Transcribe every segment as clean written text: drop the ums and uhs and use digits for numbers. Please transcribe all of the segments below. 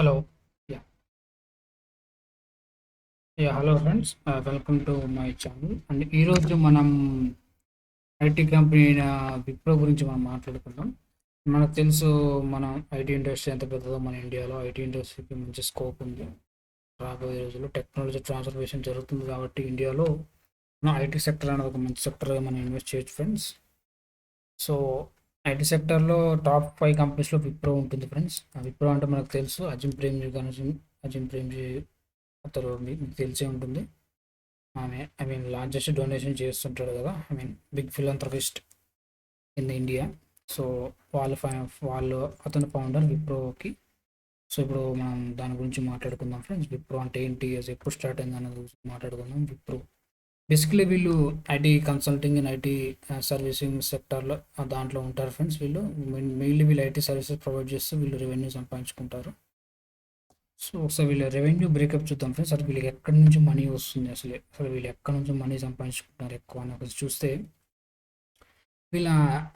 Hello. Yeah hello friends, welcome to my channel. And ఈరోజు మనం IT company అయిన విప్రో గురించి మనం మాట్లాడుకుందాం. మనకు తెలుసు, మన ఐటీ ఇండస్ట్రీ ఎంత పెద్దదో. మన ఇండియాలో ఐటీ ఇండస్ట్రీకి మంచి స్కోప్ ఉంది. రాబోయే రోజుల్లో టెక్నాలజీ ట్రాన్స్ఫర్మేషన్ జరుగుతుంది కాబట్టి ఇండియాలో మన ఐటీ సెక్టర్ అనేది ఒక మంచి సెక్టర్గా మనం ఇన్వెస్ట్ చేయొచ్చు ఫ్రెండ్స్. సో ఐటీ సెక్టర్లో టాప్ 5 కంపెనీస్లో విప్రో ఉంటుంది ఫ్రెండ్స్. ఆ విప్రో అంటే మనకు తెలుసు, అజిమ్ ప్రేమ్జీ అతను మీకు తెలిసే ఉంటుంది. లార్జెస్ట్ డొనేషన్ చేస్తుంటాడు కదా. Big philanthropist in India. So వాళ్ళు అతను ఫౌండర్ విప్రోకి. సో ఇప్పుడు మనం దాని గురించి మాట్లాడుకుందాం ఫ్రెండ్స్. విప్రో అంటే ఏంటి, అసలు ఎప్పుడు స్టార్ట్ అయింది అన్న గురించి మాట్లాడుకుందాం. విప్రో బేసికలీ వీళ్ళు IT consulting and IT servicing సెక్టార్లో దాంట్లో ఉంటారు ఫ్రెండ్స్. మెయిన్లీ వీళ్ళు ఐటీ సర్వీసెస్ ప్రొవైడ్ చేస్తూ వీళ్ళు రెవెన్యూ సంపాదించుకుంటారు. సో ఒకసారి వీళ్ళ రెవెన్యూ బ్రేకప్ చూద్దాం ఫ్రెండ్స్. అసలు వీళ్ళకి ఎక్కడి నుంచి మనీ వస్తుంది, అసలు వీళ్ళు ఎక్కడి నుంచి మనీ సంపాదించుకుంటున్నారు ఎక్కువ అని ఒకసారి చూస్తే, వీళ్ళ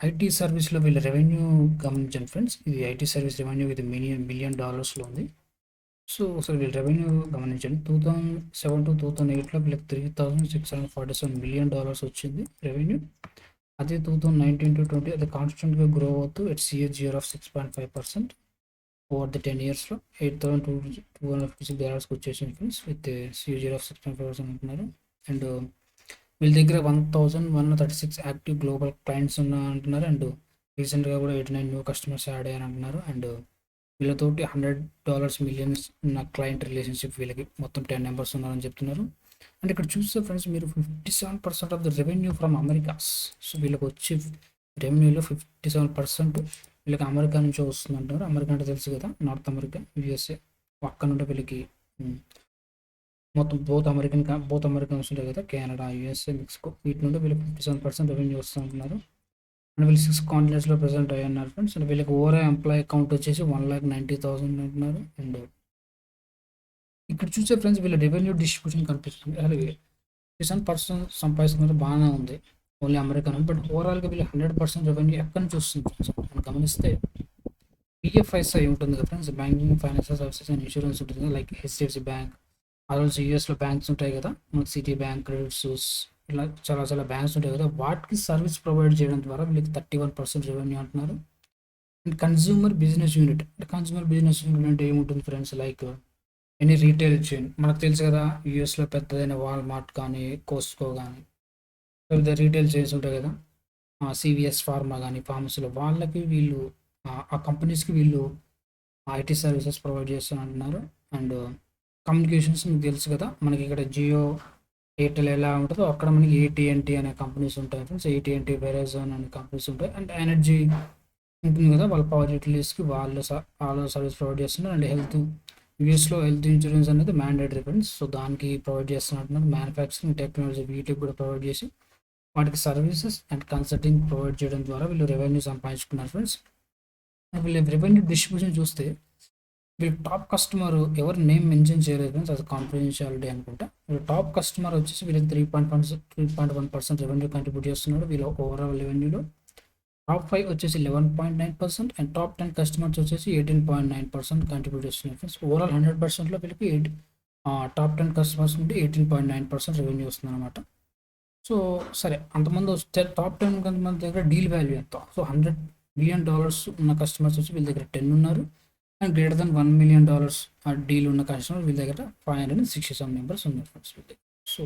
ఐటీ సర్వీస్లో వీళ్ళ రెవెన్యూ గమనించండి ఫ్రెండ్స్. ఇది ఐటీ సర్వీస్ రెవెన్యూ ఇది మిలియన్ డాలర్స్లో ఉంది. సో ఒకసారి వీళ్ళ రెవెన్యూ గమనించండి. 2007 to 2008లో వీళ్ళకి $3,647 million వచ్చింది రెవెన్యూ. అదే 2019 to 2020 అది కాన్స్టెంట్గా గ్రో అవుతూ it's CAGR of 6.5%. Over the 10 yearsలో $8,256 వచ్చేసింది ఫ్రెండ్స్, విత్ CAGR ఆఫ్ 6.5% అంటున్నారు. అండ్ వీళ్ళ దగ్గర 1,136 యాక్టివ్ గ్లోబల్ క్లయింట్స్ అంటున్నారు. అండ్ రీసెంట్గా కూడా 89 న్యూ కస్టమర్స్ యాడ్ అయ్యారు అంటున్నారు. అండ్ వీళ్ళతోటి $100 మిలియన్స్ ఉన్న క్లయింట్ రిలేషన్షిప్ వీళ్ళకి మొత్తం 10 మెంబర్స్ ఉన్నారని చెప్తున్నారు. అండ్ ఇక్కడ చూస్తే ఫ్రెండ్స్, మీరు 57% of the revenue from Americas. So వీళ్ళకి వచ్చే రెవెన్యూలో 57% వీళ్ళకి అమెరికా నుంచి వస్తుంది అంటారు. అమెరికా అంటే తెలుసు కదా, నార్త్ అమెరికా, USA. అక్కడ నుండి వీళ్ళకి మొత్తం బోత్ అమెరికన్స్ ఉంటాయి కదా, కెనడా, USA, మెక్సికో, వీటి నుండి వీళ్ళకి 57% రెవెన్యూ వస్తుంటున్నారు. అండ్ వీళ్ళు 6 కాంటినెంట్స్లో ప్రెసెంట్ అయ్యి ఉన్నారు ఫ్రెండ్స్. అండ్ వీళ్ళకి ఓవరాల్ ఎంప్లాయీ కౌంట్ వచ్చేసి 1,90,000 అంటున్నారు. అండ్ ఇక్కడ చూసే ఫ్రెండ్స్, వీళ్ళ రెవెన్యూ డిస్ట్రిబ్యూషన్ కనిపిస్తుంది. అలాగే 57% సంపాదిస్తున్నారు, బాగానే ఉంది ఓన్లీ అమెరికన్. బట్ ఓవరాల్గా వీళ్ళు 100% రెవెన్యూ ఎక్కడి నుంచి వస్తుంది మనం గమనిస్తే, BFSI ఉంటుంది కదా friends, banking, financial services and insurance ఉంటుంది. లైక్ HDFC బ్యాంక్, ఆల్సో యూఎస్లో బ్యాంక్స్ ఉంటాయి కదా, మనకి సిటీ బ్యాంక్, క్రెడిట్ సూస్, ఇలా చాలా చాలా బ్యాంక్స్ ఉంటాయి కదా. వాటికి సర్వీస్ ప్రొవైడ్ చేయడం ద్వారా వీళ్ళకి 31% రెవెన్యూ అంటున్నారు. అండ్ కన్జ్యూమర్ బిజినెస్ యూనిట్ అంటే ఏముంటుంది friends, like any retail chain. మనకు తెలుసు కదా, యూఎస్లో పెద్దదైన వాల్మార్ట్ కానీ, కోస్ట్కో కానీ, పెద్ద రీటైల్ చైన్స్ ఉంటాయి కదా, CVS ఫార్మా కానీ, ఫార్మసీలో వాళ్ళకి వీళ్ళు ఆ కంపెనీస్కి వీళ్ళు ఐటీ సర్వీసెస్ ప్రొవైడ్ చేస్తున్నారు. అండ్ కమ్యూనికేషన్స్ మీకు తెలుసు కదా, మనకి ఇక్కడ జియో, ఎయిర్టెల్ ఎలా ఉంటుందో అక్కడ మనకి AT&T అనే కంపెనీస్ ఉంటాయి ఫ్రెండ్స్. AT&T, వెరైజాన్ అనే కంపెనీస్ ఉంటాయి. అండ్ ఎనర్జీ ఉంటుంది కదా, వాళ్ళ పవర్ యూటిలిటీస్కి వాళ్ళు సర్వీస్ ప్రొవైడ్ చేస్తున్నారు. అండ్ యూఎస్లో హెల్త్ ఇన్సూరెన్స్ అనేది మ్యాండేటరీ ఫ్రెండ్స్. సో దానికి ప్రొవైడ్ చేస్తున్నట్టున్నారు. మ్యానుఫ్యాక్చరింగ్, టెక్నాలజీ, వీటికి కూడా ప్రొవైడ్ చేసి వాటికి సర్వీసెస్ అండ్ కన్సల్టింగ్ ప్రొవైడ్ చేయడం ద్వారా వీళ్ళు రెవెన్యూ సంపాదించుకున్నారు ఫ్రెండ్స్. వీళ్ళ రెవెన్యూ డిస్ట్రిబ్యూషన్ చూస్తే, వీళ్ళ టాప్ కస్టమర్ ఎవరు నేమ్ మెన్షన్ చేయలేదు ఫ్రెండ్స్, అది కాన్ఫిడెన్షియాలిటీ అనుకుంటా. వీళ్ళ టాప్ కస్టమర్ వచ్చేసి వీళ్ళకి 3.1% రెవెన్యూ కంట్రిబ్యూట్ చేస్తున్నాడు. వీళ్ళ ఓవరాల్ రెవెన్యూలో టాప్ 5 వచ్చేసి 11.9% అండ్ టాప్ 10 కస్టమర్స్ వచ్చేసి 18.9% కంట్రిబ్యూట్ చేస్తున్నారు ఫ్రెండ్స్. ఓవరాల్ 100%లో వీళ్ళకి టాప్ 10 కస్టమర్స్ నుండి 18.9% రెవెన్యూ వస్తుంది అనమాట. సో సరే, అంతమంది వస్తే టాప్ 10 కొంతమంది దగ్గర డీల్ వాల్యూ ఎంత, సో $100 million ఉన్న కస్టమర్స్ వచ్చి వీళ్ళ దగ్గర 10 ఉన్నారు. And greater than $1 million deal ఉన్న కస్టమర్ వీళ్ళ దగ్గర 567 మెంబర్స్ ఉన్నారు ఫ్రెండ్స్ వీళ్ళ దగ్గర. సో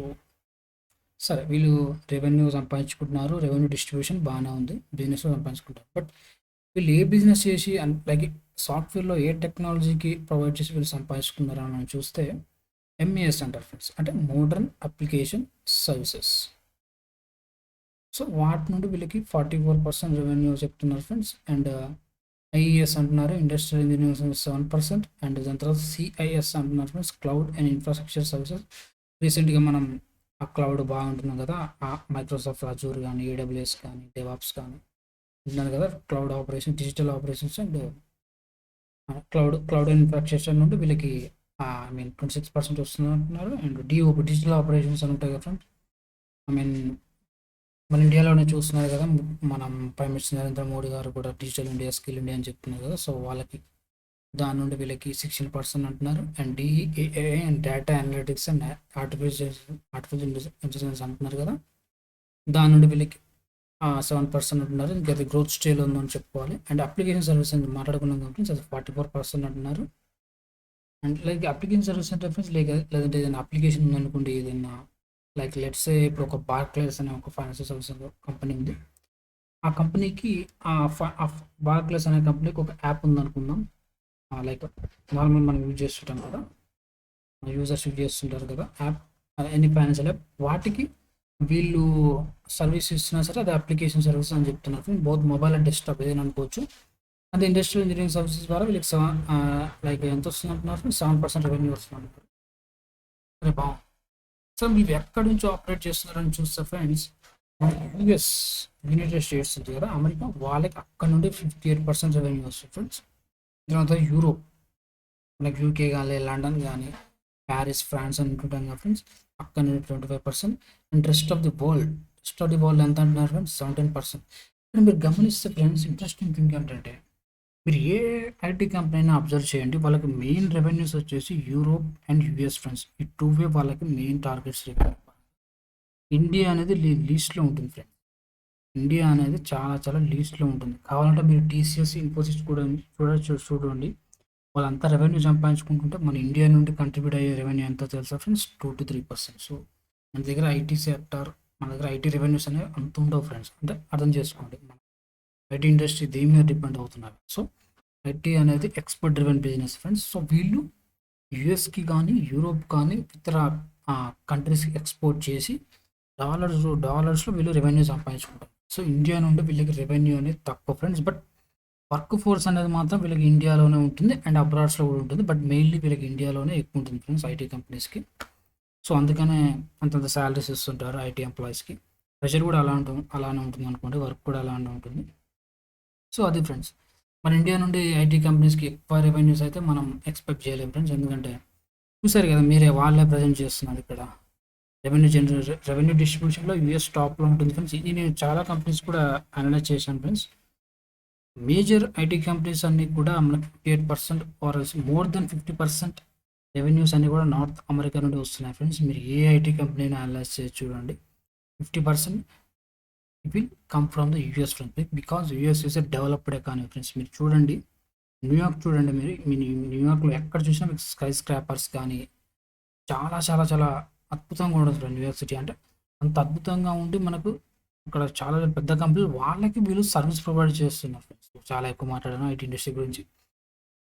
సరే, వీళ్ళు రెవెన్యూ సంపాదించుకుంటున్నారు, రెవెన్యూ డిస్ట్రిబ్యూషన్ బాగానే ఉంది, బిజినెస్లో సంపాదించుకుంటారు. బట్ వీళ్ళు ఏ బిజినెస్ చేసి, లైక్ సాఫ్ట్వేర్లో ఏ టెక్నాలజీకి ప్రొవైడ్ చేసి వీళ్ళు సంపాదించుకున్నారు అని మనం చూస్తే, MES అంటారు ఫ్రెండ్స్, అంటే మోడర్న్ అప్లికేషన్ సర్వీసెస్. సో వాటి నుండి వీళ్ళకి 44% రెవెన్యూ చెప్తున్నారు ఫ్రెండ్స్. అండ్ IES అంటున్నారు, ఇండస్ట్రియల్ ఇంజనీరింగ్ 7%. అండ్ దాని తర్వాత CIS అంటున్నారు friends, cloud and infrastructure services. రీసెంట్గా మనం ఆ క్లౌడ్ బాగుంటున్నాం కదా, ఆ మైక్రోసాఫ్ట్ అజూర్ కానీ, AWS కానీ, డెవాప్స్ కానీ ఉంటున్నారు కదా, cloud operation, digital operations and cloud and infrastructure నుండి వీళ్ళకి 26% వస్తుంది అంటున్నారు. అండ్ DOP, డిజిటల్ ఆపరేషన్స్ అని ఉంటాయి కదా ఫ్రెండ్స్. మన ఇండియాలోనే చూస్తున్నారు కదా, మనం ప్రైమ్ మినిస్టర్ నరేంద్ర మోడీ గారు కూడా డిజిటల్ ఇండియా, స్కిల్ ఇండియా అని చెప్తున్నారు కదా. సో వాళ్ళకి దాని నుండి వీళ్ళకి 16% అంటున్నారు. And DAI and data analytics and artificial intelligence అంటున్నారు కదా, దాని నుండి వీళ్ళకి 7% అంటున్నారు. ఇంకా అది గ్రోత్ స్టేల్ ఉందని చెప్పుకోవాలి. అండ్ అప్లికేషన్ సర్వీస్ అని మాట్లాడుకున్నాం కాబట్టి అది 44% అంటున్నారు. అండ్ లైక్ అప్లికేషన్ సర్వీస్ అంటే ఫ్రెండ్స్ లేదంటే ఏదైనా అప్లికేషన్ ఉందనుకోండి, ఏదైనా లైక్ లెట్స్ ఇప్పుడు ఒక బార్క్లేస్ అనే ఒక ఫైనాన్షియల్ సర్వీస్ కంపెనీ ఉంది. ఆ కంపెనీకి బార్క్లేస్ అనే కంపెనీకి ఒక యాప్ ఉందనుకుందాం. లైక్ నార్మల్ మనం యూజ్ చేస్తుంటాం కదా, యూజర్స్ యూజ్ చేస్తుంటారు కదా యాప్, ఎనీ ఫైనాన్షియల్ యాప్, వాటికి వీళ్ళు సర్వీస్ ఇస్తున్నా సరే అది అప్లికేషన్ సర్వీస్ అని చెప్తున్నారు. బోత్ మొబైల్ అండ్ డెస్క్టాప్ ఏదైనా అనుకోవచ్చు. అది ఇండస్ట్రియల్ ఇంజనీరింగ్ సర్వీసెస్ ద్వారా వీళ్ళకి లైక్ ఎంత వస్తుంది అంటున్నారు, 7% రెవెన్యూ వస్తుంది అంటున్నారు. అరే బాగుంది. సో మీరు ఎక్కడి నుంచి ఆపరేట్ చేస్తున్నారని చూస్తే ఫ్రెండ్స్, యూఎస్ యునైటెడ్ స్టేట్స్ ఉంది కదా, అమెరికా, వాళ్ళకి అక్కడ నుండి 58% రెవెన్యూ వస్తుంది ఫ్రెండ్స్. తర్వాత యూరోప్, లైక్ యూకే కానీ లండన్ కానీ ప్యారిస్ ఫ్రాన్స్ అని ఉంటుంటాం కదా ఫ్రెండ్స్, అక్కడ నుండి 25%. And rest of the world ఎంత అంటున్నారు ఫ్రెండ్స్, 17%. మీరు గమనిస్తే ఫ్రెండ్స్, ఇంట్రెస్టింగ్ థింగ్ ఏంటంటే మీరు ఏ ఐటీ కంపెనీ అయినా అబ్జర్వ్ చేయండి, వాళ్ళకి మెయిన్ రెవెన్యూస్ వచ్చేసి యూరోప్ అండ్ యూఎస్ ఫ్రెండ్స్. ఈ టూవే వాళ్ళకి మెయిన్ టార్గెట్స్. ఇండియా అనేది లీస్ట్లో ఉంటుంది ఫ్రెండ్స్. ఇండియా అనేది చాలా చాలా లీస్ట్లో ఉంటుంది. కావాలంటే మీరు టీసీఎస్ ఇన్ఫోసిస్ కూడా చూడండి, వాళ్ళంతా రెవెన్యూ సంపాదించుకుంటుంటే మన ఇండియా నుండి కంట్రిబ్యూట్ అయ్యే రెవెన్యూ ఎంతో తెలుసా ఫ్రెండ్స్, 2-3%. సో మన దగ్గర ఐటీ సెక్టార్, మన దగ్గర ఐటీ రెవెన్యూస్ అనేవి అంత ఉండవు ఫ్రెండ్స్. అంటే అర్థం చేసుకోండి, మన ఐటీ ఇండస్ట్రీ దేని మీద డిపెండ్ అవుతున్నారు. సో ఐటీ అనేది export driven business friends. So వీళ్ళు యుఎస్కి కానీ యూరోప్ కానీ ఇతర కంట్రీస్కి ఎక్స్పోర్ట్ చేసి డాలర్స్లో వీళ్ళు రెవెన్యూ సంపాదించుకుంటారు. సో ఇండియా నుండి వీళ్ళకి రెవెన్యూ అనేది తక్కువ ఫ్రెండ్స్. బట్ వర్క్ ఫోర్స్ అనేది మాత్రం వీళ్ళకి ఇండియాలోనే ఉంటుంది అండ్ అబ్రాడ్స్లో కూడా ఉంటుంది. బట్ మెయిన్లీ వీళ్ళకి ఇండియాలోనే ఎక్కువ ఉంటుంది ఫ్రెండ్స్ ఐటీ కంపెనీస్కి. సో అందుకనే అంతంత శాలరీస్ ఇస్తుంటారు ఐటీ ఎంప్లాయీస్కి. ప్రెషర్ కూడా అలానే ఉంటుంది అనుకోండి, వర్క్ కూడా అలానే ఉంటుంది. సో అది ఫ్రెండ్స్, మన ఇండియా నుండి ఐటీ కంపెనీస్కి ఎక్కువ రెవెన్యూస్ అయితే మనం ఎక్స్పెక్ట్ చేయలేము ఫ్రెండ్స్. ఎందుకంటే చూసారు కదా మీరే, వాళ్ళే ప్రజెంట్ చేస్తున్నారు ఇక్కడ రెవెన్యూ డిస్ట్రిబ్యూషన్లో యూఎస్ టాప్లో ఉంటుంది ఫ్రెండ్స్. ఇది నేను చాలా కంపెనీస్ కూడా అనలైజ్ చేశాను ఫ్రెండ్స్. మేజర్ ఐటీ కంపెనీస్ అన్నీ కూడా మనకి 58% ఆర్ మోర్ దెన్ 50% రెవెన్యూస్ అన్నీ కూడా నార్త్ అమెరికా నుండి వస్తున్నాయి ఫ్రెండ్స్. మీరు ఏ ఐటీ కంపెనీని అనలైజ్ చేసి చూడండి, 50% will come from the US friends. Because US is a developed economy friends. మీరు చూడండి న్యూయార్క్ చూడండి, మీ న్యూయార్క్లో ఎక్కడ చూసినా మీకు స్కై స్క్రాపర్స్ కానీ చాలా చాలా చాలా అద్భుతంగా ఉండదు న్యూయార్క్ సిటీ. అంటే అంత అద్భుతంగా ఉండి మనకు ఇక్కడ చాలా పెద్ద కంపెనీలు వాళ్ళకి వీళ్ళు సర్వీస్ ప్రొవైడ్ చేస్తున్నారు ఫ్రెండ్స్. చాలా ఎక్కువ మాట్లాడాను ఐటీ ఇండస్ట్రీ గురించి.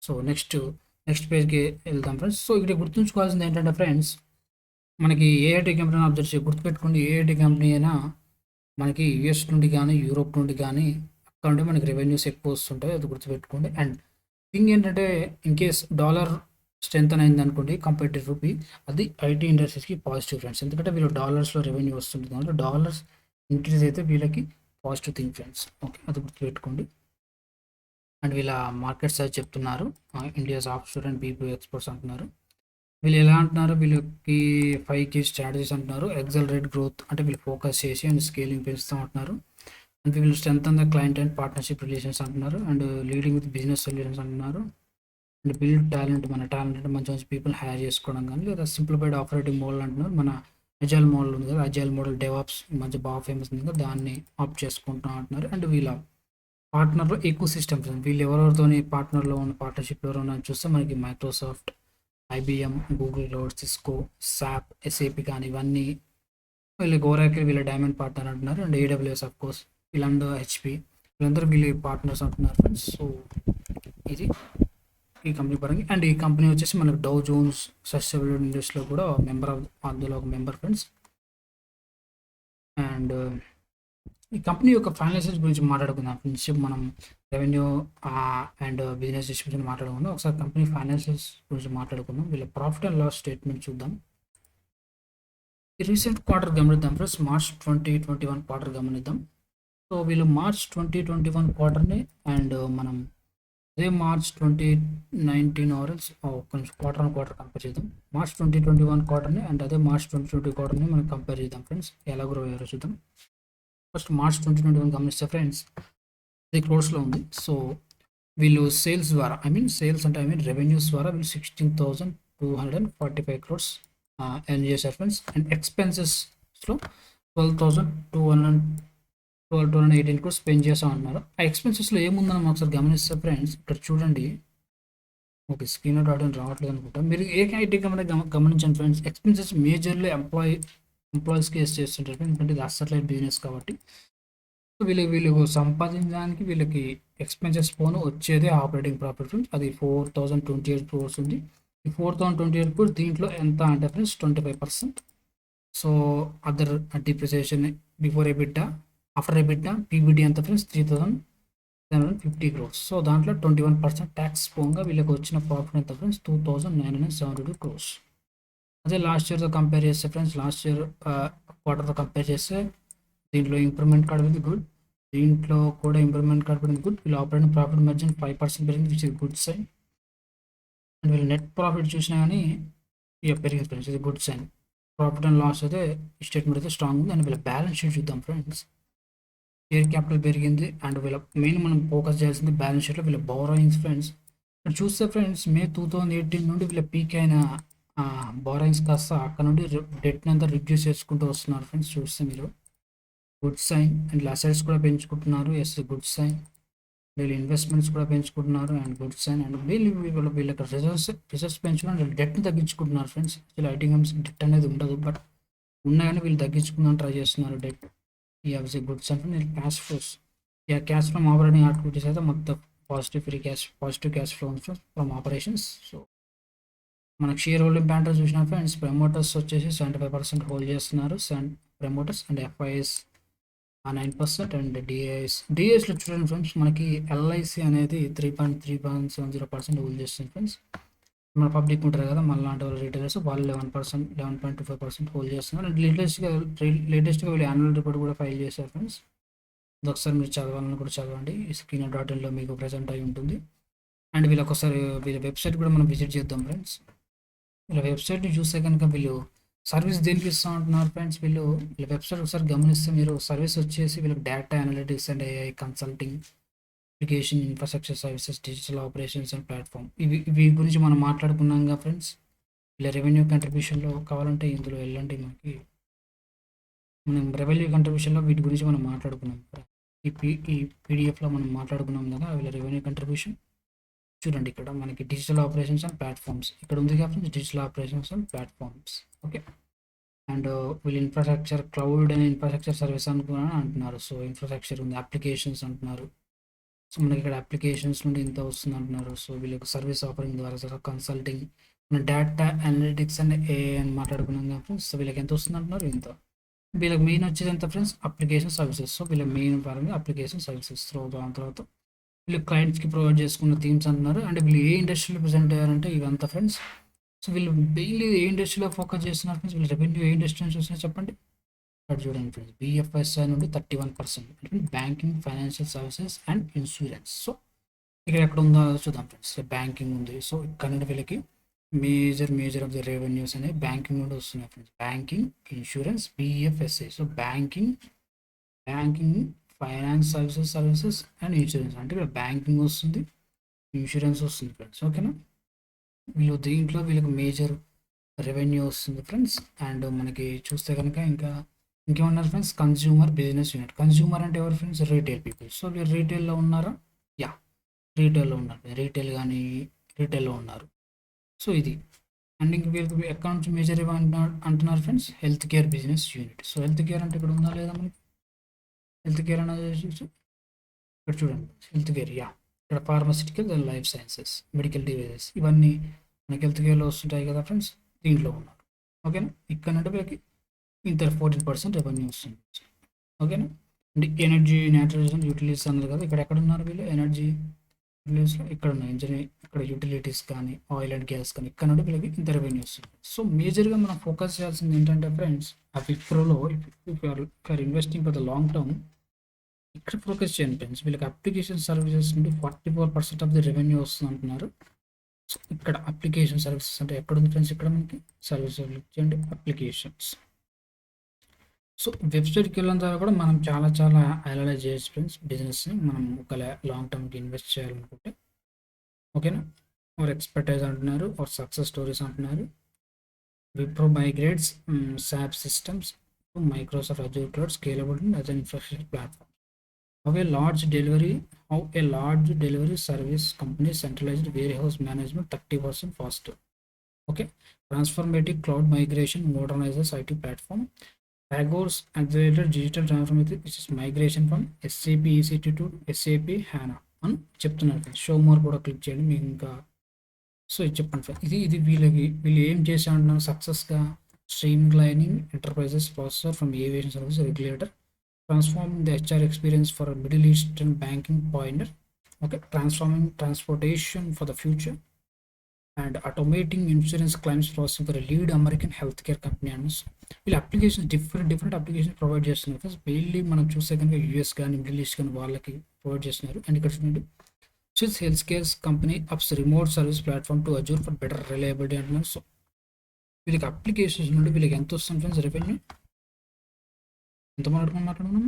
సో నెక్స్ట్ పేజ్కి వెళ్దాం ఫ్రెండ్స్. సో ఇక్కడ గుర్తుంచుకోవాల్సింది ఏంటంటే ఫ్రెండ్స్, మనకి ఏ ఐటీ కంపెనీ అబ్జర్వ్ చేసి గుర్తుపెట్టుకోండి, ఏ ఐటీ కంపెనీ అయినా మనకి యూఎస్ నుండి కానీ యూరోప్ నుండి కానీ అక్కడ నుండి మనకి రెవెన్యూస్ ఎక్కువ వస్తుంటాయి, అది గుర్తుపెట్టుకోండి. అండ్ థింగ్ ఏంటంటే ఇన్ కేస్ డాలర్ స్ట్రెంత్ అయింది అనుకోండి కంపేర్ టు రూపీ, అది ఐటీ ఇండస్ట్రీస్కి పాజిటివ్ ఫ్రెండ్స్. ఎందుకంటే వీళ్ళు డాలర్స్లో రెవెన్యూ వస్తుంటుంది, అందులో డాలర్స్ ఇంక్రీజ్ అయితే వీళ్ళకి పాజిటివ్ థింగ్ ఫ్రెండ్స్. ఓకే, అది గుర్తుపెట్టుకోండి. అండ్ వీళ్ళ మార్కెట్ సైజ్ చెప్తున్నారు, India's of sure and BP exports అంటున్నారు. వీళ్ళు ఎలా అంటున్నారు, వీళ్ళకి 5 key స్ట్రాటజీస్ అంటున్నారు. ఎక్సలరేట్ గ్రోత్ అంటే వీళ్ళు ఫోకస్ చేసి అండ్ స్కేలింగ్ పెంచుతాం అంటున్నారు. అండ్ వీళ్ళు strengthen the client and partnership relations అంటున్నారు. And leading with business solutions అంటున్నారు. అండ్ బిల్డ్ టాలెంట్, మన టాలెంట్ అంటే మంచి మంచి పీపుల్ హైర్ చేసుకోవడం కానీ, లేదా సింప్లిఫైడ్ ఆపరేటింగ్ మోడల్ అంటున్నారు. మన అజైల్ మోడల్ ఉంది కదా, అజైల్ మోడల్ డెవాప్స్ మంచి బాగా ఫేమస్ ఉంది కదా, దాన్ని ఆప్ట్ చేసుకుంటాం అంటున్నారు. అండ్ వీళ్ళ పార్ట్నర్లో ఎక్కువ సిస్టమ్స్, వీళ్ళు ఎవరెవరితోని పార్ట్నర్లో ఉన్న పార్ట్నర్షిప్ ఎవరైనా చూస్తే మనకి Microsoft, IBM, Google cloud, Cisco, SAP, SAP కానీ ఇవన్నీ వీళ్ళకి ఓరాకిల్ వీళ్ళ డైమండ్ పార్ట్నర్ అంటున్నారు. అండ్ ఏడబ్ల్యూఎస్ ఆఫ్ కోర్స్ వీళ్ళందరూ హెచ్పి, వీళ్ళందరూ వీళ్ళ పార్ట్నర్స్ అంటున్నారు ఫ్రెండ్స్. సో ఇది ఈ కంపెనీ పరంగా. అండ్ ఈ కంపెనీ వచ్చేసి మనకు డౌ జోన్స్ సస్టైనబుల్ ఇండస్ట్రీలో కూడా అందులో ఒక మెంబర్ ఫ్రెండ్స్. అండ్ ఈ కంపెనీ యొక్క ఫైనాన్షియల్స్ గురించి మాట్లాడుకుందాం ఫ్రెండ్స్. మనం రెవెన్యూ అండ్ బిజినెస్ డిస్ట్రిబ్యూషన్ మాట్లాడుకుందాం. ఒకసారి కంపెనీ ఫైనాన్షియల్స్ గురించి మాట్లాడుకుందాం. వీళ్ళ ప్రాఫిట్ అండ్ లాస్ స్టేట్మెంట్ చూద్దాం. ఈ రీసెంట్ క్వార్టర్ గమనిద్దాం ఫ్రెండ్స్, మార్చ్ 2021 క్వార్టర్ గమనిద్దాం. సో వీళ్ళు మార్చ్ 2021 క్వార్టర్ని అండ్ మనం అదే మార్చ్ 2019 ఆర్ఎల్స్ కొంచెం క్వార్టర్ కంపేర్ చేద్దాం. మార్చ్ 2021 క్వార్టర్ని అండ్ అదే మార్చ్ 2020 క్వార్టర్ని మనం కంపేర్ చేద్దాం ఫ్రెండ్స్, ఎలా గ్రో అయ్యారో చూద్దాం. ఫస్ట్ మార్చ్ 2021 గమనిస్తే ఫ్రెండ్స్, ఇది క్లోడ్స్లో ఉంది. సో వీళ్ళు సేల్స్ ద్వారా సేల్స్ అంటే రెవెన్యూస్ ద్వారా వీళ్ళు 16,245 crores ఎర్న్ చేశారు ఫ్రెండ్స్. అండ్ ఎక్స్పెన్సెస్లో 12,218 crores స్పెండ్ చేసాం అంటున్నారు. ఆ ఎక్స్పెన్సెస్లో ఏముందని మనం ఒకసారి గమనిస్తే ఫ్రెండ్స్, ఇక్కడ చూడండి. ఓకే, స్క్రీన్ రావట్లేదు అనుకుంటా. మీరు ఏ ఐటీ కంపెనీ గమనించండి ఫ్రెండ్స్, ఎక్స్పెన్సెస్ మేజర్లీ ఎంప్లాయీస్కి చేస్తుంటారు, ఎందుకంటే ఇది అసెట్ బిజినెస్ కాబట్టి. సో వీళ్ళు సంపాదించడానికి వీళ్ళకి ఎక్స్పెన్సెస్ పోను వచ్చేదే ఆపరేటింగ్ ప్రాఫిట్ ఫ్రెండ్స్. అది 4,028 crores ఉంది. ఈ 4,028 crores దీంట్లో ఎంత అంటే friends 25%. So other depreciation before EBITDA, after EBITDA, PBD ఎంత ఫ్రెండ్స్ 3,750 crores. సో దాంట్లో 21% ట్యాక్స్ పోగా వీళ్ళకి వచ్చిన ప్రాఫిట్ ఎంత ఫ్రెండ్స్ 2,972 crores. అదే లాస్ట్ ఇయర్తో కంపేర్ చేస్తే ఫ్రెండ్స్, లాస్ట్ ఇయర్ క్వార్టర్తో కంపేర్ చేస్తే దీంట్లో ఇంప్రూవ్మెంట్ కనబడింది గుడ్, దీంట్లో కూడా ఇంప్రూవ్మెంట్ కనబడింది గుడ్. వీళ్ళు ఆపరేటింగ్ ప్రాఫిట్ మార్జిన్ 5% పెరిగింది, which is good sign. And వీళ్ళు నెట్ ప్రాఫిట్ చూసినా కానీ పెరిగింది ఫ్రెండ్స్, ఇది good sign. Profit and loss అయితే స్టేట్మెంట్ అయితే స్ట్రాంగ్ ఉంది. అండ్ వీళ్ళ బ్యాలెన్స్ షీట్ చూద్దాం ఫ్రెండ్స్. షేర్ క్యాపిటల్ పెరిగింది. అండ్ వీళ్ళ మెయిన్ మనం ఫోకస్ చేయాల్సింది బ్యాలెన్స్ షీట్లో వీళ్ళ బారోయింగ్స్ ఫ్రెండ్స్. ఇక్కడ చూస్తే ఫ్రెండ్స్, మే 2018 నుండి వీళ్ళ పీక్ అయిన బారోయింగ్స్ కాస్త అక్కడ నుండి డెట్ని అంతా రిడ్యూస్ చేసుకుంటూ వస్తున్నారు ఫ్రెండ్స్. చూస్తే మీరు గుడ్ సైన్. అండ్ అసెట్స్ కూడా పెంచుకుంటున్నారు, ఎస్ గుడ్ సైన్. వీళ్ళు ఇన్వెస్ట్మెంట్స్ కూడా పెంచుకుంటున్నారు అండ్ గుడ్ సైన్. అండ్ వీళ్ళకి రిజర్వ్స్ పెంచుకుని డెట్ని తగ్గించుకుంటున్నారు friends. Actually IT companies debt అనేది ఉండదు, బట్ ఉన్నా కానీ వీళ్ళు తగ్గించుకుందాం ట్రై చేస్తున్నారు డెట్. ఈ గుడ్ సైన్. వీళ్ళు cash flows, cash from operating activities అయితే మొత్తం positive cash flow from operations. So మనకు షేర్ హోల్డింగ్ ప్యాటర్న్ చూసిన ఫ్రెండ్స్, ప్రమోటర్స్ వచ్చేసి 75% హోల్డ్ చేస్తున్నారు ప్రమోటర్స్. And FIs 9%. అండ్ డిఐఎస్లో చూడండి ఫ్రెండ్స్, మనకి ఎల్ఐసి అనేది 3.70% హోల్డ్ చేస్తుంది ఫ్రెండ్స్. మన పబ్లిక్ ఉంటారు కదా, మన లాంటి వాళ్ళు రిటైలర్స్, వాళ్ళు 11.25% హోల్డ్ చేస్తున్నారు. అండ్ లేటెస్ట్గా వీళ్ళు యాన్యువల్ రిపోర్ట్ కూడా ఫైల్ చేశారు ఫ్రెండ్స్. ఇది ఒకసారి మీరు చదవాలని కూడా చదవండి, screener.inలో మీకు ప్రజెంట్ అయి ఉంటుంది. అండ్ వీళ్ళ వెబ్సైట్ కూడా మనం విజిట్ చేద్దాం ఫ్రెండ్స్. వీళ్ళ వెబ్సైట్ని చూస్తే కనుక వీళ్ళు సర్వీస్ దేనికి ఇస్తూ ఉంటున్నారు ఫ్రెండ్స్. వీళ్ళ వెబ్సైట్ ఒకసారి గమనిస్తే మీరు, సర్వీస్ వచ్చేసి వీళ్ళకి data analytics and AI consulting, application infrastructure services, digital operations and platform, ఇవి గురించి మనం మాట్లాడుకున్నాం కదా ఫ్రెండ్స్. ఇలా రెవెన్యూ కంట్రిబ్యూషన్లో కావాలంటే ఇందులో వెళ్ళండి. మనం రెవెన్యూ కంట్రిబ్యూషన్లో వీటి గురించి మనం మాట్లాడుకున్నాం. ఈ పీడిఎఫ్లో మనం మాట్లాడుకున్నాం కదా వీళ్ళ రెవెన్యూ కంట్రిబ్యూషన్. చూడండి, ఇక్కడ మనకి డిజిటల్ ఆపరేషన్స్ అండ్ ప్లాట్ఫామ్స్ ఇక్కడ ఉంది కాబట్టి digital operations and platforms. Okay. And వీళ్ళు infrastructure, cloud and infrastructure service అంటున్నారు. సో ఇన్ఫ్రాస్ట్రక్చర్ ఉంది, అప్లికేషన్స్ అంటున్నారు. సో మనకి ఇక్కడ అప్లికేషన్స్ నుండి ఇంత వస్తుంది అంటున్నారు. సో వీళ్ళకి సర్వీస్ ఆఫరింగ్ ద్వారా consulting, data analytics and AI అని మాట్లాడుకున్నాం కదా ఫ్రెండ్స్. సో వీళ్ళకి ఎంత వస్తుంది అంటున్నారు, ఇంత. వీళ్ళకి మెయిన్ వచ్చేది ఎంత ఫ్రెండ్స్, అప్లికేషన్ సర్వీసెస్. సో వీళ్ళ మెయిన్ పరంగా అప్లికేషన్ సర్వీసెస్. దాని తర్వాత వీళ్ళు క్లయింట్స్కి ప్రొవైడ్ చేసుకున్న థీమ్స్ అంటున్నారు. అండ్ వీళ్ళు ఏ ఇండస్ట్రీలో ప్రజెంట్ అయ్యారంటే ఇవంతా ఫ్రెండ్స్. సో వీళ్ళు డైలీ ఏ ఇండస్ట్రీలో ఫోకస్ చేస్తున్నారు ఫ్రెండ్స్, వీళ్ళు రెవెన్యూ ఏ ఇండస్ట్రీ నుంచి వస్తున్నాయి చెప్పండి. ఇక్కడ చూడండి ఫ్రెండ్స్, బిఎఫ్ఎస్ఐ నుండి 31%, అంటే banking, financial services and insurance. So ఇక్కడ ఎక్కడ ఉందో చూద్దాం ఫ్రెండ్స్. బ్యాంకింగ్ ఉంది. సో ఇక్కడ నుండి వీళ్ళకి మేజర్ ఆఫ్ ది రెవెన్యూస్ అనేవి బ్యాంకింగ్ నుండి వస్తున్నాయి friends. Banking, insurance, BFSI. So banking, finance services and insurance. అంటే ఇక్కడ బ్యాంకింగ్ వస్తుంది, ఇన్సూరెన్స్ వస్తుంది ఫ్రెండ్స్. ఓకేనా. దీంట్లో వీళ్ళకి మేజర్ రెవెన్యూ వస్తుంది ఫ్రెండ్స్. అండ్ మనకి చూస్తే కనుక ఇంకేమన్నారు friends, consumer business unit. Consumer అంటే ఎవరు ఫ్రెండ్స్, రీటైల్ పీపుల్. సో వీళ్ళు రీటైల్లో ఉన్నారా, రీటైల్లో ఉన్నారు, రీటైల్లో ఉన్నారు. సో ఇది. అండ్ ఇంక వీళ్ళకి ఎక్కడ నుంచి మేజర్ అంటున్నారు friends, health care business unit. So health care అంటే ఇక్కడ ఉందా లేదా మనకి, హెల్త్ కేర్ అనేది ఇక్కడ చూడండి, హెల్త్ కేర్. ఇక్కడ pharmaceutical, life sciences, medical devices, ఇవన్నీ మనకి హెల్త్ కేర్లో వస్తుంటాయి కదా ఫ్రెండ్స్, దీంట్లో ఉన్నారు. ఓకేనా. ఇక్కడ నుండి వీళ్ళకి ఇంత 14% రెవెన్యూ వస్తుంది. ఓకేనా. అంటే ఎనర్జీ, న్యాచురల్ యూటిలిటీస్ అన్నారు కదా, ఇక్కడ ఎక్కడ ఉన్నారు వీళ్ళు, ఎనర్జీ యూటిలిటీస్లో ఇక్కడ ఉన్నాయి. ఇక్కడ యూటిలిటీస్ కానీ, ఆయిల్ అండ్ గ్యాస్ కానీ, ఇక్కడ నుండి వీళ్ళకి ఇంత రెవెన్యూ వస్తుంది. సో మేజర్గా మనం ఫోకస్ చేయాల్సింది ఏంటంటే ఫ్రెండ్స్, ఆ విప్రోలో if are investing for the long term, ఇక్కడ ఫోకస్ చేయండి ఫ్రెండ్స్. వీళ్ళకి అప్లికేషన్ సర్వీసెస్ నుండి 44% ఆఫ్ ది రెవెన్యూ వస్తుంది అంటున్నారు. సో ఇక్కడ అప్లికేషన్ సర్వీసెస్ అంటే ఎక్కడ ఉంది ఫ్రెండ్స్, ఇక్కడ మనకి సర్వీసెస్ చేయండి, అప్లికేషన్స్. సో వెబ్సైట్కి వెళ్ళిన తర్వాత కూడా మనం చాలా అనలైజ్ చేయొచ్చు ఫ్రెండ్స్. బిజినెస్ని మనం ఒక లాంగ్ టర్మ్కి ఇన్వెస్ట్ చేయాలనుకుంటే ఓకేనా. ఆర్ ఎక్స్పర్టైజ్ అంటున్నారు, ఆర్ సక్సెస్ స్టోరీస్ అంటున్నారు. Wipro migrates SAP systems to Microsoft Azure Cloud Scalable as an infrastructure platform. How a large delivery service company centralized warehouse management 30% faster. Okay. Transformative cloud migration modernizes IT platform. Pago's accelerated digital transformation, which is migration from SAP ECT to SAP HANA అని చెప్తున్నారు. Show more కూడా click చేయండి మీకు ఇంకా. So ఇది చెప్పండి sir, ఇది వీళ్ళు ఏం చేసి అంటున్నారు సక్సెస్గా. Streamlining enterprises processor from aviation service regulator, transforming the HR experience for middle eastern banking pointer. Okay. Transforming transportation for the future and automating insurance claims processing for lead American health care company అని. వీళ్ళు applications different application provide చేస్తున్నారు. First mainly మనం చూస్తే కనుక US కానీ middle east కానీ వాళ్ళకి provide చేస్తున్నారు. అండ్ ఇక్కడ చూడండి, Swiss health care company ups remote service platform to Azure for better reliability అంటున్నారు. సో వీళ్ళకి అప్లికేషన్స్ నుండి వీళ్ళకి ఎంత వస్తుంది ఫ్రెండ్స్ రెవెన్యూ? ఎంత మాట్లాడుకున్నాం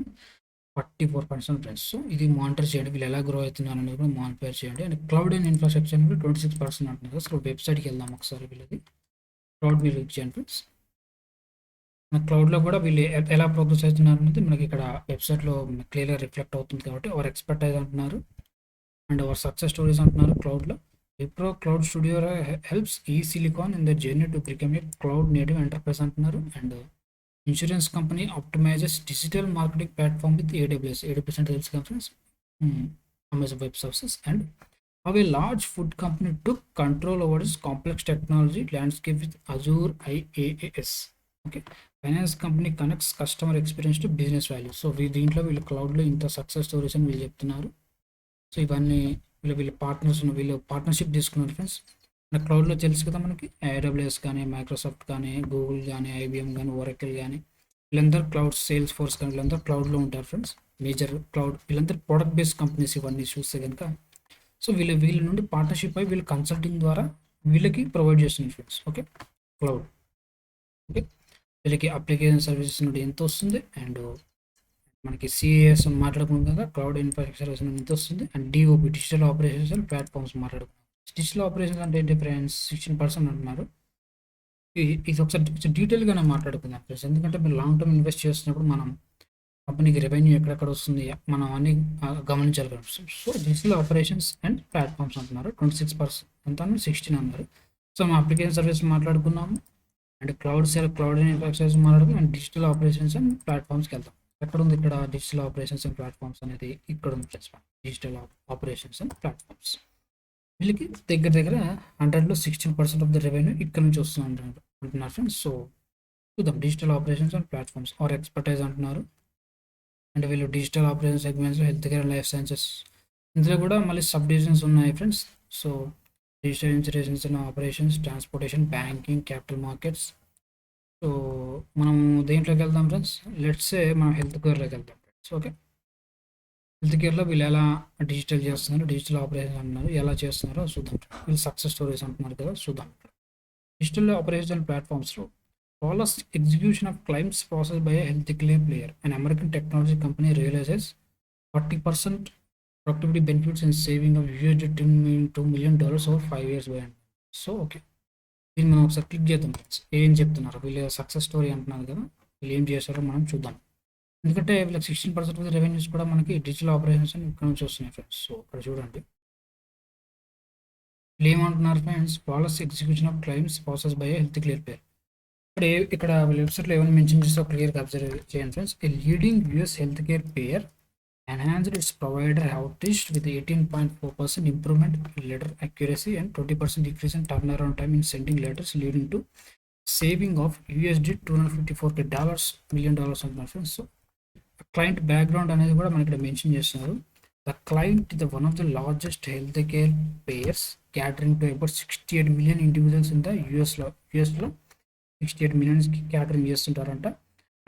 44% ఫ్రెండ్స్. సో ఇది మానిటర్ చేయండి, వీళ్ళు ఎలా గ్రో అవుతున్నారు అనేది కూడా మానిటర్ చేయండి. అండ్ క్లౌడ్ అండ్ ఇన్ఫ్రాస్ట్రక్చర్ 26% అంటున్నారు. అసలు వెబ్సైట్కి వెళ్దాం ఒకసారి. వీళ్ళది క్లౌడ్ మీరు ఇచ్చేయండి ఫ్రెండ్స్. మన క్లౌడ్లో కూడా వీళ్ళు ఎలా ప్రోగ్రెస్ అవుతున్నారు అనేది మనకి ఇక్కడ వెబ్సైట్లో క్లియర్గా రిఫ్లెక్ట్ అవుతుంది. కాబట్టి అవర్ ఎక్స్పర్టైజ్ అంటున్నారు అండ్ అవర్ సక్సెస్ స్టోరీస్ అంటున్నారు. క్లౌడ్లో Wipro cloud studio helps silicon in the journey to become a cloud native enterprise అంటున్నారు. And insurance company optimizes digital marketing platform with AWS అంటే తెలుసు conference Amazon web services. And how a large food company took control over its complex technology landscape with Azure IaaS. Okay. Finance company connects customer experience to business value. So దీంట్లో వీళ్ళు క్లౌడ్లో ఇంత success stories అని వీళ్ళు చెప్తున్నారు. So ఇవన్నీ వీళ్ళు partners వీళ్ళు partnership తీసుకున్నారు ఫ్రెండ్స్. మన క్లౌడ్లో తెలుసు కదా మనకి AWS కానీ మైక్రోసాఫ్ట్ కానీ గూగుల్ కానీ IBM కానీ Oracle కానీ వీళ్ళందరూ క్లౌడ్, సేల్స్ ఫోర్స్ కానీ వీళ్ళందరూ క్లౌడ్లో ఉంటారు ఫ్రెండ్స్. మేజర్ క్లౌడ్ వీళ్ళందరూ ప్రొడక్ట్ బేస్డ్ కంపెనీస్ ఇవన్నీ చూస్తే కనుక. సో వీళ్ళ నుండి పార్ట్నర్షిప్ అయి వీళ్ళు కన్సల్టింగ్ ద్వారా వీళ్ళకి ప్రొవైడ్ చేస్తున్నారు ఫ్రెండ్స్. ఓకే. క్లౌడ్. ఓకే. వీళ్ళకి అప్లికేషన్ సర్వీసెస్ నుండి ఎంత వస్తుంది అండ్ మనకి CAS మాట్లాడుకున్నాం కదా, క్లౌడ్ ఇన్ఫ్రాస్ట్రక్చర్ సర్వీస్ నుండి ఎంత వస్తుంది. And DOP digital operations and platforms మాట్లాడుకున్నాం. డిజిటల్ ఆపరేషన్స్ అంటే ఏంటి ఫ్రెండ్స్? 16% అంటున్నారు. ఇది ఒకసారి డీటెయిల్గానే మాట్లాడుకుందాం ఫ్రెండ్స్. ఎందుకంటే మీరు లాంగ్ టర్మ్ ఇన్వెస్ట్ చేస్తున్నప్పుడు మనం కంపెనీకి రెవెన్యూ ఎక్కడెక్కడ వస్తుంది మనం అన్ని గమనించాలి కదా. So digital operations and platforms అంటున్నారు. 26% ఎంత అన్నారు? 16 అన్నారు. సో మా అప్లికేషన్ సర్వీస్ మాట్లాడుకున్నాము అండ్ క్లౌడ్ అండ్ ఇన్ఫ్రాస్ట్రక్చర్ మాట్లాడుకున్నాం అండ్ డిజిటల్ ఆపరేషన్స్ అండ్ ప్లాట్ఫామ్స్కి వెళ్తాం. ఎక్కడ ఉంది ఇక్కడ డిజిటల్ ఆపరేషన్స్ అండ్ ప్లాట్ఫామ్స్ అనేది? ఇక్కడ ఉంది friends. Digital operations and platforms వీళ్ళకి దగ్గర 100లో 16% ఆఫ్ ద రెవెన్యూ ఇక్కడ నుంచి వస్తుంది అంటున్నారు ఫ్రెండ్స్. సో చూద్దాం. Digital operations and platforms are expertise అంటున్నారు. అంటే వీళ్ళు డిజిటల్ ఆపరేషన్ సెగ్మెంట్స్లో health care and life sciences ఇందులో కూడా మళ్ళీ సబ్ డివిజన్స్ ఉన్నాయి friends. So digital insurance and operations, transportation, banking, capital markets. So మనం దేంట్లోకి వెళ్దాం ఫ్రెండ్స్? లెట్సే మనం హెల్త్ కేర్లోకి వెళ్దాం ఫ్రెండ్స్. ఓకే. హెల్త్ కేర్లో వీళ్ళు ఎలా డిజిటల్ చేస్తున్నారు, డిజిటల్ ఆపరేషన్ అంటున్నారు, ఎలా చేస్తున్నారో చూద్దాం. వీళ్ళు సక్సెస్ స్టోరీస్ అంటున్నారు కదా, చూద్దాం. డిజిటల్ ఆపరేషన్ ప్లాట్ఫామ్స్లో flawless execution of claims processed by a healthcare player. An American technology company realizes 40% productivity benefits and saving of $2 million over 5 years. So okay, దీన్ని మనం ఒకసారి క్లిక్ చేద్దాం. ఏం చెప్తున్నారు వీళ్ళు? సక్సెస్ స్టోరీ అంటున్నారు కదా, వీళ్ళు ఏం చేస్తారో మనం చూద్దాం. ఎందుకంటే వీళ్ళకి 16% రెవెన్యూస్ కూడా మనకి డిజిటల్ ఆపరేషన్స్ ఇక్కడ నుంచి వస్తున్నాయి ఫ్రెండ్స్. సో ఇక్కడ చూడండి వీళ్ళు ఏమంటున్నారు friends? Flawless execution of claims process by health care player. ఇక్కడ వెబ్సైట్లో ఏమైనా మెన్షన్ చేస్తే క్లియర్గా అబ్జర్వ్ చేయండి friends. A leading US health care payer enhanced its provider outreach with 18.4% improvement in letter accuracy and 20% decrease in turnaround time in sending letters, leading to saving of $254 million అంటున్నారు friends. So client background అనేది కూడా మనకి ఇక్కడ mention చేస్తున్నారు. The client the one of the largest health care payers catering to about 68 million individuals in the యూఎస్లో 68 millionsకి catering చేస్తుంటారంట.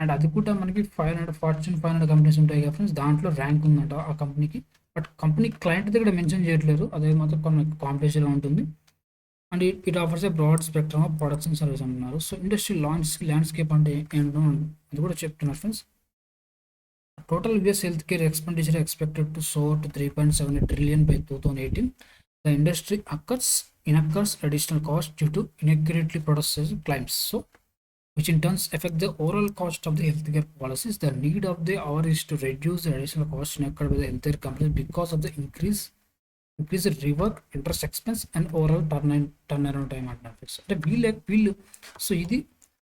And అది కూడా మనకి 500 Fortune 500 కంపెనీస్ ఉంటాయి కదా ఫ్రెండ్స్, దాంట్లో ర్యాంక్ ఉందంట ఆ కంపెనీకి. బట్ కంపెనీ క్లయింట్ దగ్గర మెన్షన్ చేయట్లేదు, అదే మాత్రం కొన్ని కాంపిటీషన్లో ఉంటుంది. And it offers a broad spectrum of products and service అంటున్నారు. సో ఇండస్ట్రీ ల్యాండ్స్కేప్ అంటే ఏంటో అది కూడా చెప్తున్నారు friends. Total US health care expenditure expected to soar to 3.7 trillion by 2018 The industry incurs additional cost due to inaccurately processed claims. So which in turn affect the overall cost of the healthcare policies. The need of the hour is to reduce the additional cost incurred by the healthcare companies because of the increased rework, interest expense, and overall turnaround time అంటున్నారు. అంటే వీళ్ళు so ఇది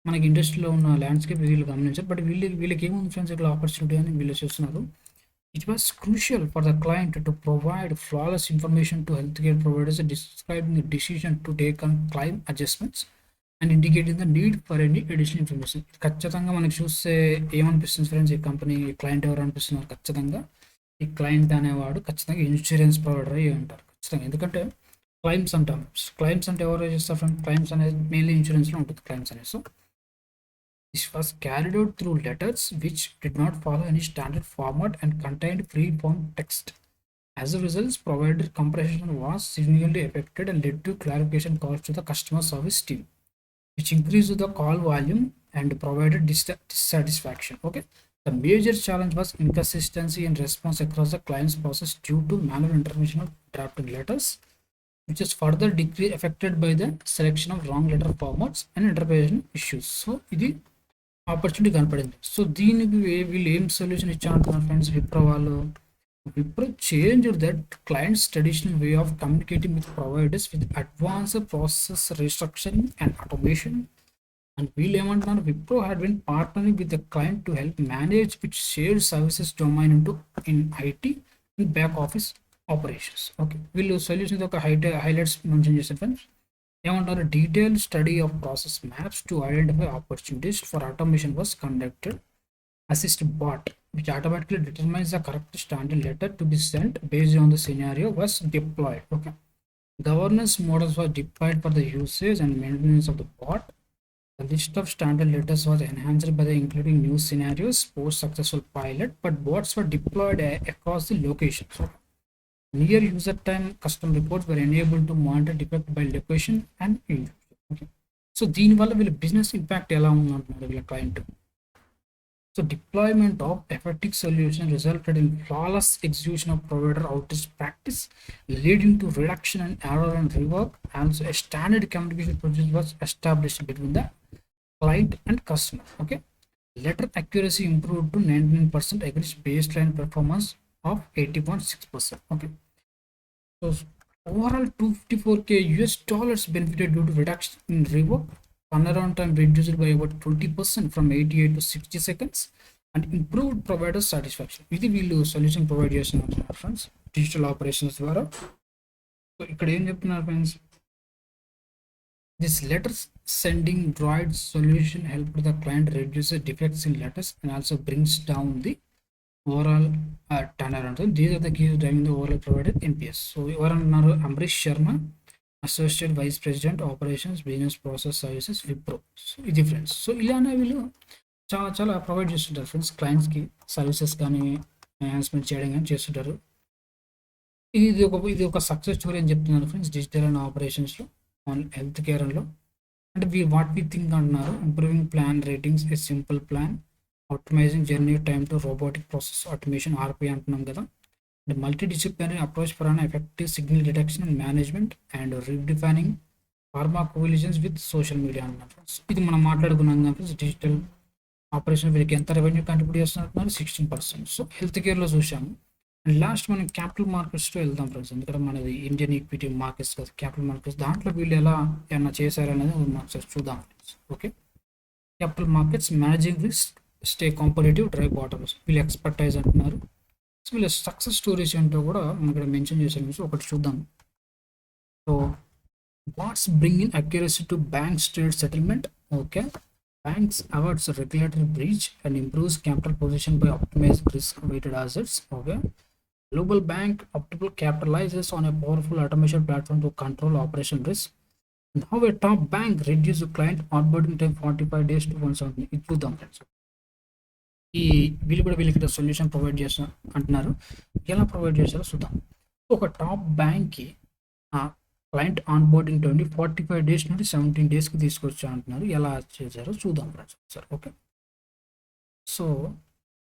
మనకి ఇండస్ట్రీలో ఉన్న landscape వీళ్ళు గమనించారు. But వీళ్ళకి ఏముంది ఫ్రెండ్స్ ఇక్కడ ఆపర్చునిటీ అని వీళ్ళు చూస్తున్నారు. It was crucial for the client to provide flawless information to healthcare providers describing the decision to take on claim adjustments and indicating the need for any additional information. ఖచ్చితంగా మనకి చూస్తే ఏమనిపిస్తుంది friends, ఈ company client ఎవరు అనిపిస్తున్నారు? ఖచ్చితంగా ఈ client అనేవాడు ఖచ్చితంగా ఇన్సూరెన్స్ ప్రొవైడర్ అయ్యి ఉంటారు ఖచ్చితంగా. ఎందుకంటే క్లైమ్స్ అంటాం, క్లైమ్స్ అంటే ఎవరు చేస్తారు ఫ్రెండ్? క్లైమ్స్ అనేది మెయిన్లీ ఇన్సూరెన్స్లో ఉంటుంది క్లైమ్స్ అనేది. So this was carried out through letters which did not follow any standard format and contained free-form text. As a result, provider compression was significantly affected and led to clarification calls to the customer service team, which increased the call volume and provided dissatisfaction. Okay, the major challenge was inconsistency in response across the client's process due to manual intervention of drafting letters, which is further degree affected by the selection of wrong letter formats and interpretation issues. So, ఇది opportunity కనపడింది. So దీనికి వీళ్ళు ఏం solution ఇచ్చారంటున్నారు friends? Wipro change that clients traditional way of communicating with providers with advanced process restructuring and automation. And వీళ్ళు ఏమంటున్నారు? Wipro had been partnering with the client to help manage with shared services domain in IT and back office operations. Okay, వీళ్ళు solution ఒక highlights mention చేస్తారు friends. ఏమంటారు? Detail study of process maps to identify opportunities for automation was conducted. Assist bot which automatically determines the correct standard letter to be sent based on the scenario was deployed. Okay, governance models were deployed for the usage and maintenance of the bot. The list of standard letters was enhanced by the including new scenarios post successful pilot, but bots were deployed across the locations. Okay. Near user time custom reports were enabled to monitor defect by location and age. Okay. So దీనివల్ల వీళ్ళ business impact ఎలా ఉందంటున్నారు వీళ్ళ client. So deployment of effective solution resulted in flawless execution of provider outage practice, leading to reduction in error and rework. Also, a standard communication procedure was established between the client and customer. Okay, letter accuracy improved to 99% against baseline performance of 80.6%. Okay, so overall $254K benefited due to reduction in rework. Turnaround time reduced by about 20% from 88 to 60 seconds and improved provider satisfaction. ఇది వీళ్ళు solution provide చేస్తున్నారు friends digital operations ద్వారా. So ఇక్కడ ఏం చెప్తున్నారు friends? This letters sending droid solution help the client reduce defects in letters and also brings down the overall turnaround time. These are the keys driving the overall provider NPS. So ఎవరన్నారు? Ambarish Sharma, associate vice president operations business process services Wipro. So ఇది friends. So ఇలానే వీళ్ళు చాలా provide చేస్తుంటారు friends క్లయింట్స్కి services కానీ enhancement చేయడం కానీ చేస్తుంటారు. ఇది ఒక సక్సెస్ స్టోరీ అని చెప్తున్నారు ఫ్రెండ్స్ డిజిటల్ అండ్ ఆపరేషన్స్లో ఆన్ హెల్త్ కేర్లో. అంటే వాట్ వి థింక్ అంటున్నారు? Improving plan ratings a simple plan, optimizing journey time to robotic process automation RPA అంటున్నాం కదా. The multidisciplinary approach for an effective signal detection and management and redefining pharmacovigilance with social media అన్నమాట. ఇది మనం మాట్లాడుకున్నాం కదా. Digital operation వీళ్ళకి ఎంత revenue contribute చేస్తున్నారు? 16%. సో హెల్త్ కేర్లో చూసాము. అండ్ లాస్ట్ మనం క్యాపిటల్ మార్కెట్స్లో వెళ్దాం ఫ్రెండ్స్. ఎందుకంటే మనది ఇండియన్ ఈక్విటీ మార్కెట్స్ కదా, క్యాపిటల్ మార్కెట్స్. దాంట్లో వీళ్ళు ఎలా ఏమన్నా చేశారనేది మనం చూద్దాం friends. Okay, capital markets managing risk, stay competitive, drive bottoms. వీళ్ళు ఎక్స్పర్టైజ్ అంటున్నారు. సో వీళ్ళ సక్సెస్ స్టోరీస్ ఏంటో కూడా మనం ఇక్కడ మెన్షన్ చేసాము. సో ఒకటి చూద్దాం. So what's bring in accuracy to banks trade settlement. Okay, banks avoids regulatory breach and improves capital position by optimizing risk weighted assets. Okay, global bank optimal capitalizes on a powerful automation platform to control operation risk. Now a top bank reduced client onboarding time 45 days to 170. ఇది చూద్దాం friends. వీళ్ళకి solution provide చేస్తున్నారు అంటున్నారు. ఎలా provide చేస్తారో చూద్దాం. ఒక top బ్యాంక్కి క్లయింట్ ఆన్బోర్డింగ్ టైం 45 days నుండి 17 daysకి తీసుకొచ్చా అంటున్నారు. ఎలా చేశారో చూద్దాం friends sir. Okay, so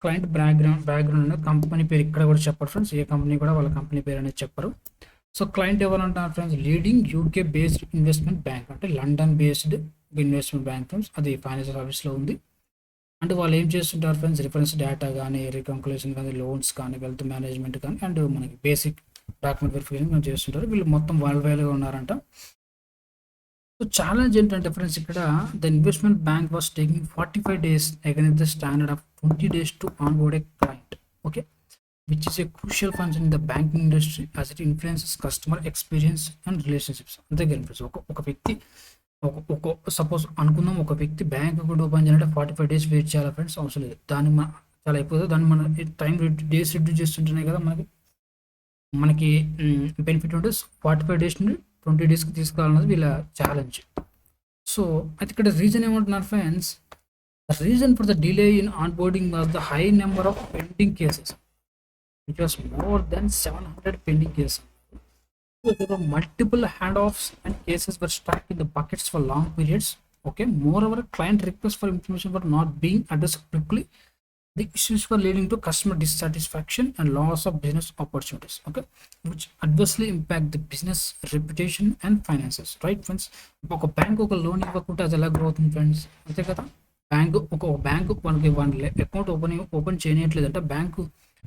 client background company పేరు ఇక్కడ కూడా చెప్పరు ఫ్రెండ్స్. ఏ కంపెనీ కూడా వాళ్ళ కంపెనీ పేరు అనేది చెప్పరు. సో క్లయింట్ ఎవరు అంటారు friends, leading UK based investment bank, అంటే London based investment bank friends, అది ఫైనాన్షియల్ సర్వీస్లో ఉంది. అంటే వాళ్ళు ఏం చేస్తుంటారు ఫ్రెండ్స్, రిఫరెన్స్ డేటా కానీ, రికంక్యులేషన్ కానీ, లోన్స్ కానీ, వెల్త్ మేనేజ్మెంట్ కానీ, అండ్ మనకి బేసిక్ డాక్యుమెంట్ వెరిఫికేషన్ చేస్తుంటారు. వీళ్ళు మొత్తం వరల్డ్ వైడ్గా ఉన్నారంట. సో ఛాలెంజ్ ఏంటంటే ఫ్రెండ్స్, ఇక్కడ the investment bank was taking 45 days against the standard of 20 days to onboard A client. Okay, which is a crucial function in the banking industry as it influences customer experience and relationships. అంతే కదా friends, ఒక వ్యక్తి suppose అనుకుందాం, ఒక వ్యక్తి bank account open చేయాలంటే 45 days wait చేయాలి friends, అవసరం లేదు. దాన్ని చాలా ఎక్కువ, దాన్ని మన టైం డేస్ రిడ్యూస్ చేస్తుంటేనే కదా మనకి బెనిఫిట్ ఉంటుంది. 45 days నుండి 20 daysకి తీసుకురావాలన్నది వీళ్ళ ఛాలెంజ్. సో అయితే ఇక్కడ రీజన్ ఏమంటున్నారు friends, the reason for the delay in onboarding was the high number of pending cases, which was more than 700 pending cases. So there were multiple handoffs and cases were stuck in the buckets for long periods. Okay, moreover, client requests for information were not being addressed quickly. The issues were leading to customer dissatisfaction and loss of business opportunities. Okay, which adversely impact the business reputation and finances. Right, friends? ఒక bank ఒక loan ఇవ్వకుంటే అది ఎలా grow అవుతుంది friends, అంతే కదా. Bank మనకి account open చేయట్లేదు అంటే బ్యాంకు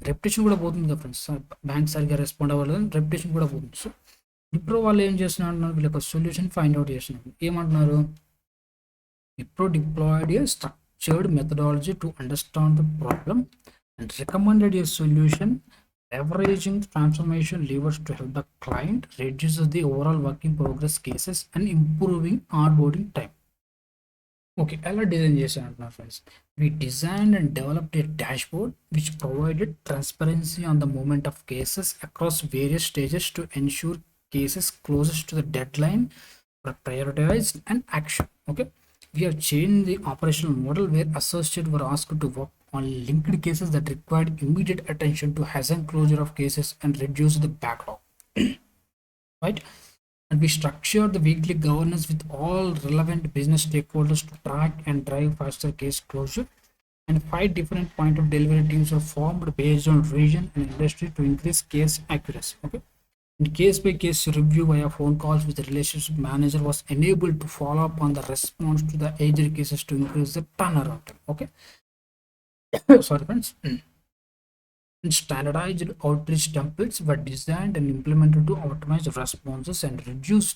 రెప్యుటేషన్ కూడా పోతుంది కదా ఫ్రెండ్స్. బ్యాంక్ సరిగ్గా రెస్పాండ్ అవ్వలేదు, రెప్యుటేషన్ కూడా పోతుంది. సో ఇప్పుడు వాళ్ళు ఏం చేస్తున్నారు, వీళ్ళకి సొల్యూషన్ ఫైండ్ అవుట్ చేస్తున్నారు. ఏమంటున్నారు, Wipro deployed a structured methodology to understand the problem and recommended a solution leveraging transformation levers to help the client reduce the overall work in progress cases and improving onboarding time. Okay, ఎలా design చేశాను అంటున్నారు friends, we designed and developed a dashboard which provided transparency on the movement of cases across various stages to ensure cases closest to the deadline were prioritized and action. Okay, we have changed the operational model where associates were asked to work on linked cases that required immediate attention to hasten closure of cases and reduce the backlog. Right, and we structured the weekly governance with all relevant business stakeholders to track and drive faster case closure, and 5 different point of delivery teams were formed based on region and industry to increase case accuracy. Okay, and case by case review via phone calls with the relationship manager was enabled to follow up on the response to the aged cases to increase the turnaround time. Okay, sorry friends. And standardized outreach templates were designed and implemented to optimize responses and reduce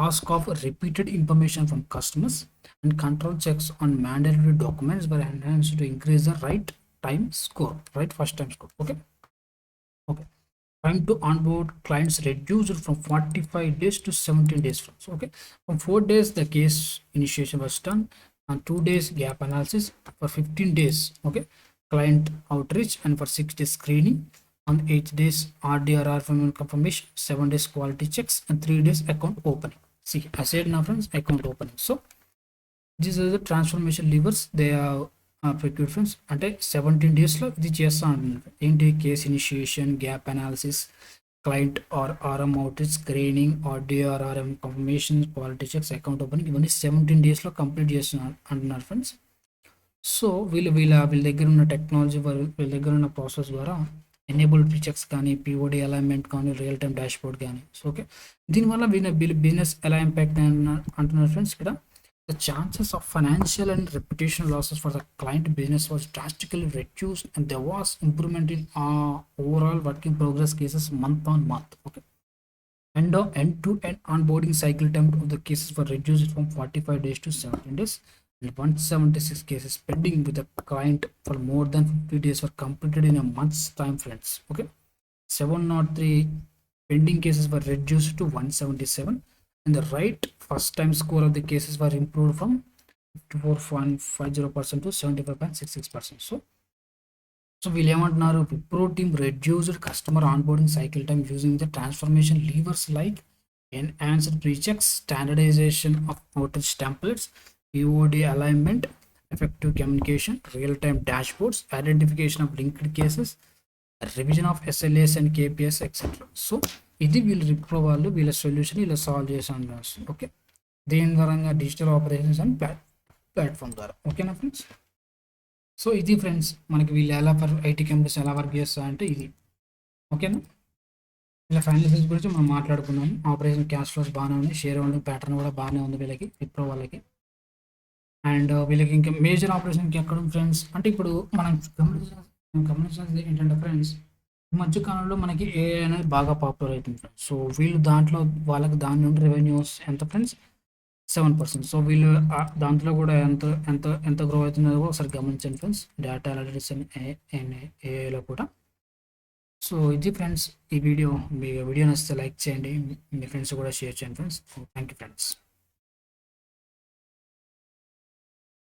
ask of repeated information from customers, and control checks on mandatory documents were enhanced to increase the right first time score. Okay, time to onboard clients reduced from 45 days to 17 days. Okay, from 4 days the case initiation was done, on 2 days gap analysis, for 15 days okay client outreach, and for 6 days screening, on 8 days RDRR confirmation, 7 days quality checks, and 3 days account opening. See, I said now friends, account opening. So these are the transformation levers they are procured friends. అంటే 17 days లో ఇది చేస్తా అంటున్నారు. ఏంటి, case initiation, gap analysis, client are RM outreach, screening, RDRRM confirmation, quality checks, account opening, ఇవన్నీ 17 days లో complete చేస్తున్నారు అంటున్నారు ఫ్రెండ్స్. సో వీళ్ళ దగ్గర ఉన్న టెక్నాలజీ, వీళ్ళ దగ్గర ఉన్న ప్రాసెస్ ద్వారా ఎనేబుల్ చెక్స్ కానీ, పిఓడి అలైన్మెంట్ కానీ, రియల్ టైమ్ డాష్బోర్డ్ కానీ. సో ఓకే, దీనివల్ల వీళ్ళ బిజినెస్ ఎలా ఇంపాక్ట్ అంటున్నారు ఫ్రెండ్స్. ఇక్కడ the chances of financial and reputational losses for the client business was drastically reduced, and there was improvement in overall work in progress cases month on month. Okay, and the end-to-end onboarding cycle time of the cases were reduced from 45 days to 17 days, and 176 cases pending with the client for more than 50 days were completed in a month's time friends. Okay, 703 pending cases were reduced to 177, and the right first time score of the cases were improved from 54.50% to 75.66%. So వీళ్ళు ఏమంటున్నారు, Wipro team reduced customer onboarding cycle time using the transformation levers like enhanced pre-checks, standardization of outreach templates, POD alignment, effective communication, real-time dashboards, identification of linked cases, revision of SLAs and KPIs, etc. So ఇది వీళ్ళు విప్రో వాళ్ళు వీళ్ళ solution ఇలా solve చేసాను. Okay, దేని ద్వారా, digital operations and platform ద్వారా. ఓకేనా ఫ్రెండ్స్. సో ఇది ఫ్రెండ్స్, మనకి వీళ్ళు ఎలా ఐటీ కంపెనీస్ ఎలా వర్క్ చేస్తారంటే ఇది. ఓకేనా. ఇలా ఫైనాన్షియల్స్ గురించి మనం మాట్లాడుకున్నాం. ఆపరేషన్ క్యాష్ ఫ్లోస్ బాగానే ఉంది. షేర్ హోల్డింగ్ ప్యాటర్న్ కూడా బాగానే ఉంది వీళ్ళకి, విప్రో వాళ్ళకి. అండ్ వీళ్ళకి ఇంకా మేజర్ ఆపరేషన్కి ఎక్కడ ఫ్రెండ్స్ అంటే ఇప్పుడు మనం గమనించాల్సింది ఏంటంటే ఫ్రెండ్స్, ఈ మధ్య కాలంలో మనకి ఏఐ అనేది బాగా పాపులర్ అవుతుంది ఫ్రెండ్స్. సో వీళ్ళు దాంట్లో వాళ్ళకి దాని నుండి రెవెన్యూస్ ఎంత ఫ్రెండ్స్, 7%. సో వీళ్ళు దాంట్లో కూడా ఎంత ఎంత ఎంత గ్రో అవుతుందో కూడా ఒకసారి గమనించండి ఫ్రెండ్స్, డేటా అనలిటిక్స్ అండ్ ఏఐలో కూడా. సో ఇది ఫ్రెండ్స్ ఈ వీడియో. మీ వీడియో నచ్చితే లైక్ చేయండి, మీ ఫ్రెండ్స్ కూడా షేర్ చేయండి ఫ్రెండ్స్. Thank you friends.